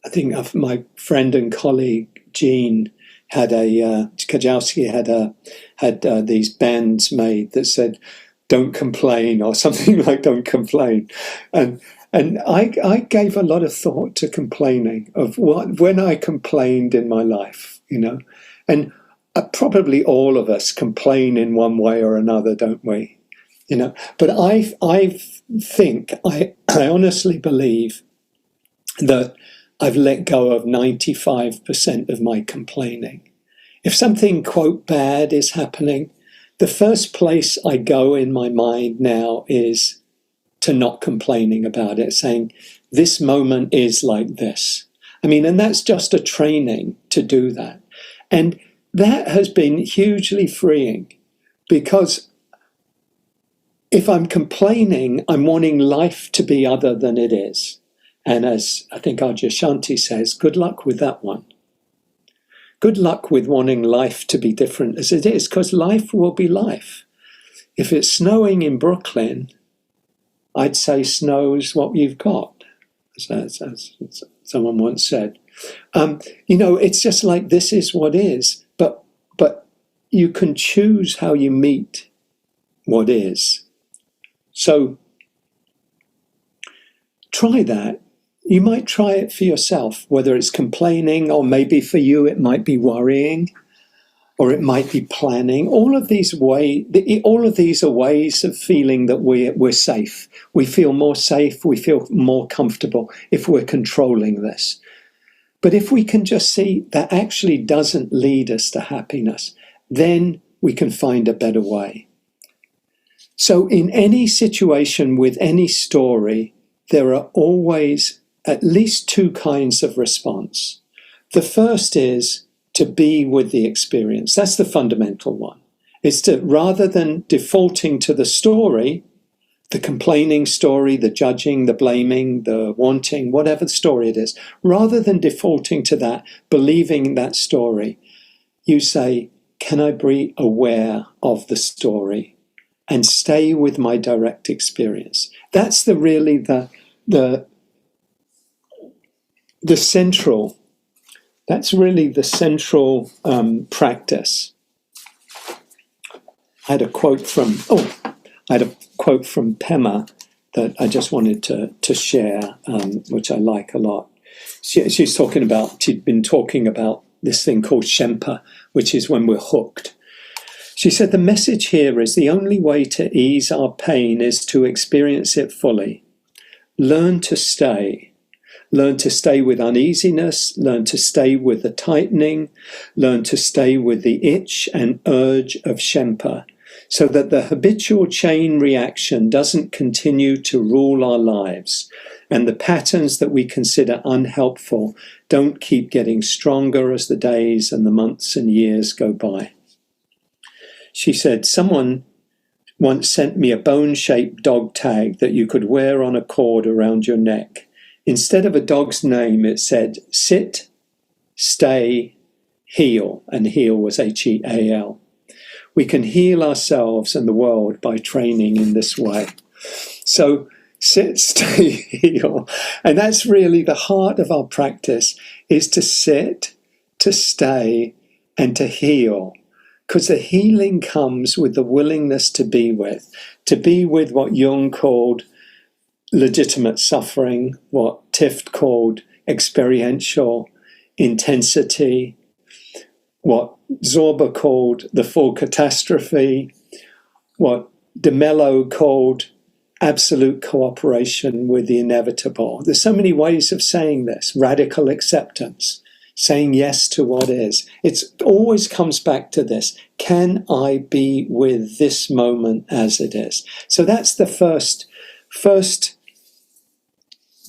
I think of my friend and colleague, Jean, Kajowski had these bands made that said, don't complain, or something like don't complain. And I gave a lot of thought to complaining, of when I complained in my life, and probably all of us complain in one way or another, don't we? But I honestly believe that I've let go of 95% of my complaining. If something, quote, bad is happening, the first place I go in my mind now is to not complaining about it, saying, this moment is like this. And that's just a training to do that. And that has been hugely freeing, because if I'm complaining, I'm wanting life to be other than it is. And as I think Adyashanti says, good luck with that one. Good luck with wanting life to be different as it is, because life will be life. If it's snowing in Brooklyn, I'd say snow's what you've got, as someone once said. It's just like, this is what is, but you can choose how you meet what is. So try that. You might try it for yourself, whether it's complaining, or maybe for you it might be worrying, or it might be planning. All of these are ways of feeling that we're safe. We feel more safe, we feel more comfortable if we're controlling this. But if we can just see that actually doesn't lead us to happiness, then we can find a better way. So in any situation with any story, there are always at least 2 kinds of response. The first is to be with the experience. That's the fundamental one. It's to, rather than defaulting to the story, the complaining story, the judging, the blaming, the wanting, whatever the story it is, rather than defaulting to that, believing that story, you say, can I be aware of the story and stay with my direct experience? That's really the central That's really the central practice. I had a quote from Pema that I just wanted to share, which I like a lot. She'd been talking about this thing called Shempa, which is when we're hooked. She said, the message here is the only way to ease our pain is to experience it fully. Learn to stay. Learn to stay with uneasiness, learn to stay with the tightening, learn to stay with the itch and urge of Shempa, so that the habitual chain reaction doesn't continue to rule our lives, and the patterns that we consider unhelpful don't keep getting stronger as the days and the months and years go by. She said, someone once sent me a bone-shaped dog tag that you could wear on a cord around your neck. Instead of a dog's name, it said, sit, stay, heal, and heal was H-E-A-L. We can heal ourselves and the world by training in this way. So sit, stay, heal. And that's really the heart of our practice, is to sit, to stay, and to heal. Because the healing comes with the willingness to be with what Jung called legitimate suffering, what Tift called experiential intensity, what Zorba called the full catastrophe, what De Mello called absolute cooperation with the inevitable. There's so many ways of saying this. Radical acceptance, saying yes to what is. It always comes back to this. Can I be with this moment as it is? So that's the first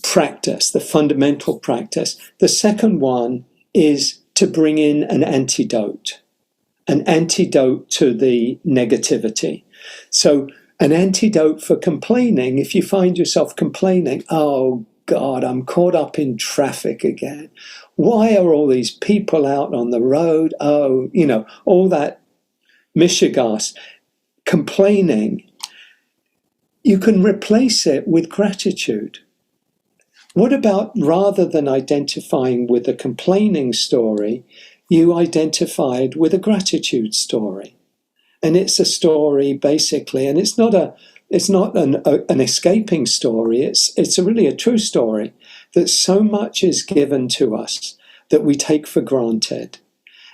practice, the fundamental practice. The second one is to bring in an antidote to the negativity. So an antidote for complaining, if you find yourself complaining, oh God, I'm caught up in traffic again. Why are all these people out on the road? Oh, all that mishigas, complaining, you can replace it with gratitude. What about, rather than identifying with a complaining story, you identified with a gratitude story? And it's a story, basically, and it's not an escaping story. It's really a true story, that so much is given to us that we take for granted.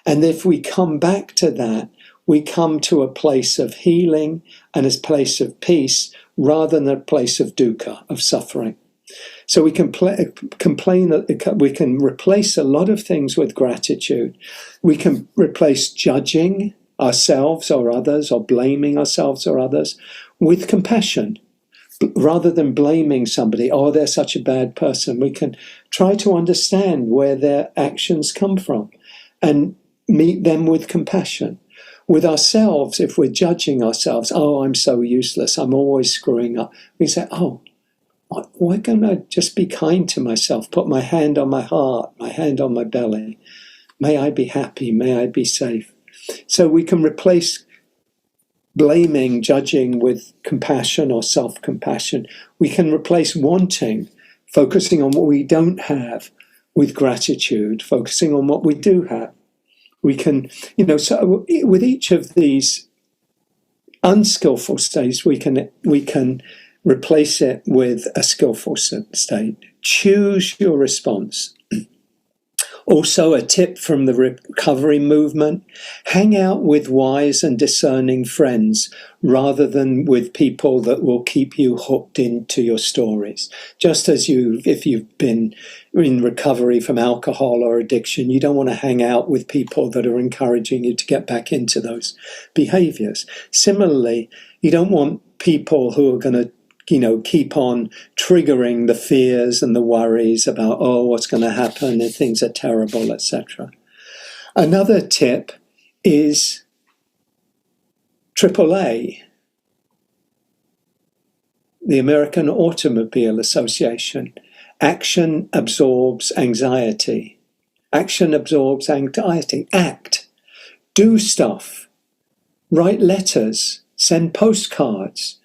And if we come back to that, we come to a place of healing and a place of peace, rather than a place of dukkha, of suffering. So we can we can replace a lot of things with gratitude. We can replace judging ourselves or others, or blaming ourselves or others, with compassion. Rather than blaming somebody, oh, they're such a bad person, we can try to understand where their actions come from and meet them with compassion. With ourselves, if we're judging ourselves, oh, I'm so useless, I'm always screwing up, we say, oh, why can't I just be kind to myself, put my hand on my heart, my hand on my belly? May I be happy, may I be safe. So we can replace blaming, judging with compassion or self-compassion. We can replace wanting, focusing on what we don't have, with gratitude, focusing on what we do have. We can, so with each of these unskillful states, we can replace it with a skillful state. Choose your response. Also, a tip from the recovery movement: hang out with wise and discerning friends rather than with people that will keep you hooked into your stories. Just as if you've been in recovery from alcohol or addiction, you don't want to hang out with people that are encouraging you to get back into those behaviors. Similarly, you don't want people who are going to keep on triggering the fears and the worries about, oh, what's going to happen if things are terrible, etc. Another tip is AAA, the American Automobile Association. Action absorbs anxiety. Action absorbs anxiety. Act. Do stuff. Write letters. Send postcards.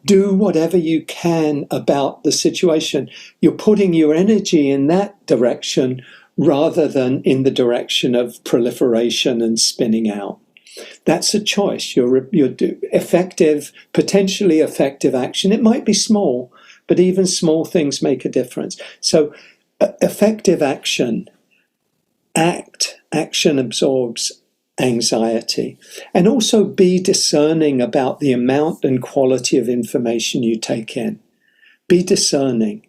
Do whatever you can about the situation. You're putting your energy in that direction rather than in the direction of proliferation and spinning out. That's a choice. You're effective, potentially effective action. It might be small, but even small things make a difference. So effective action, action absorbs anxiety. And also be discerning about the amount and quality of information you take in. Be discerning.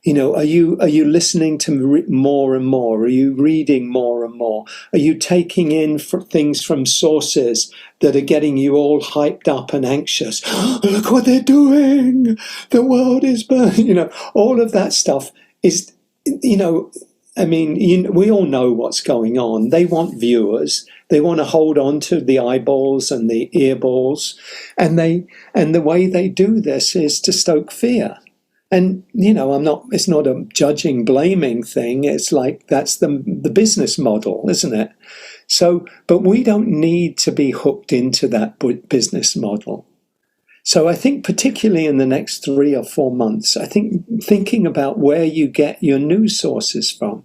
Are you listening to more and more? Are you reading more and more? Are you taking in things from sources that are getting you all hyped up and anxious? Look what they're doing! The world is burning. All of that stuff is, we all know what's going on. They want viewers. They want to hold on to the eyeballs and the earballs, and the way they do this is to stoke fear. And, it's not a judging, blaming thing. It's like that's the business model, isn't it? So, but we don't need to be hooked into that business model. So I think particularly in the next 3 or 4 months, I think thinking about where you get your news sources from.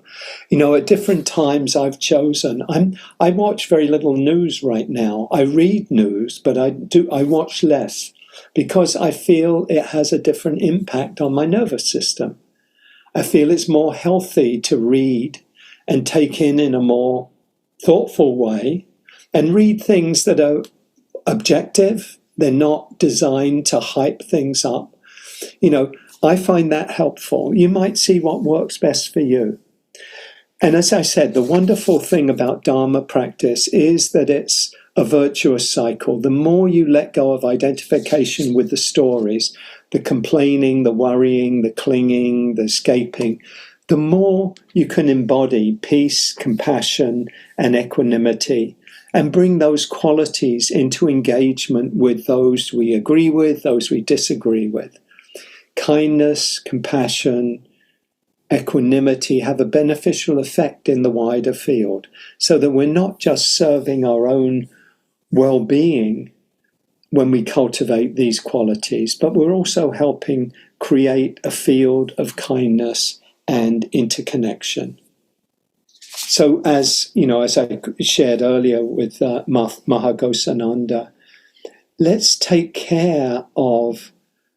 At different times I've chosen, I watch very little news right now. I read news, but I watch less, because I feel it has a different impact on my nervous system. I feel it's more healthy to read and take in a more thoughtful way, and read things that are objective. They're not designed to hype things up. I find that helpful. You might see what works best for you. And as I said, the wonderful thing about Dharma practice is that it's a virtuous cycle. The more you let go of identification with the stories, the complaining, the worrying, the clinging, the escaping, the more you can embody peace, compassion, and equanimity, and bring those qualities into engagement with those we agree with, those we disagree with. Kindness, compassion, equanimity have a beneficial effect in the wider field, so that we're not just serving our own well-being when we cultivate these qualities, but we're also helping create a field of kindness and interconnection. So as I shared earlier with Mahagosananda, let's take care of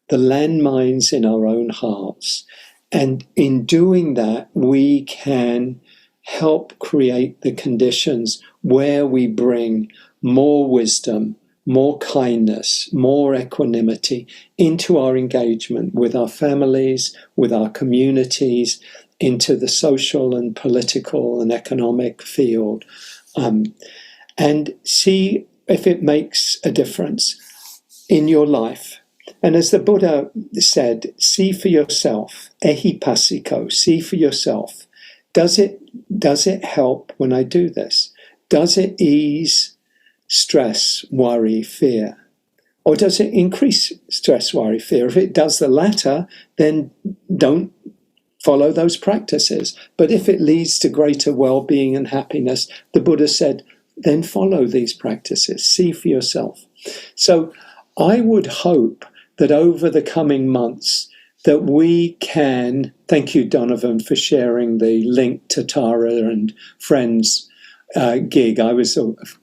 the landmines in our own hearts. And in doing that, we can help create the conditions where we bring more wisdom, more kindness, more equanimity into our engagement with our families, with our communities, into the social and political and economic field, and see if it makes a difference in your life. And as the Buddha said, see for yourself, ehipassiko, see for yourself. Does it help when I do this? Does it ease stress, worry, fear? Or does it increase stress, worry, fear? If it does the latter, then don't follow those practices. But if it leads to greater well-being and happiness, the Buddha said, then follow these practices. See for yourself. So I would hope that over the coming months that we can, thank you, Donovan, for sharing the link to Tara and friends gig. I was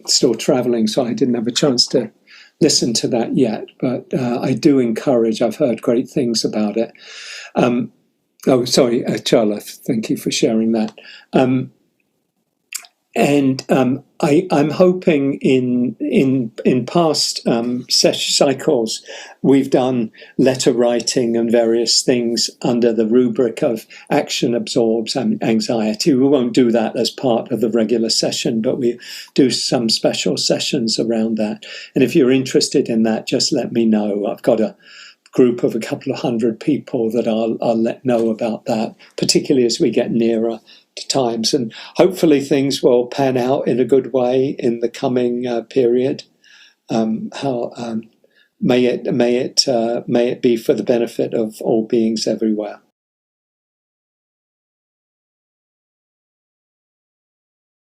still traveling, so I didn't have a chance to listen to that yet, but I do encourage, I've heard great things about it. Charla, thank you for sharing that. I'm hoping in past cycles we've done letter writing and various things under the rubric of action absorbs anxiety. We won't do that as part of the regular session, but we do some special sessions around that. And if you're interested in that, just let me know. I've got a group of a couple of hundred people that I'll let know about that, particularly as we get nearer to times, and hopefully things will pan out in a good way in the coming period. May it be for the benefit of all beings everywhere.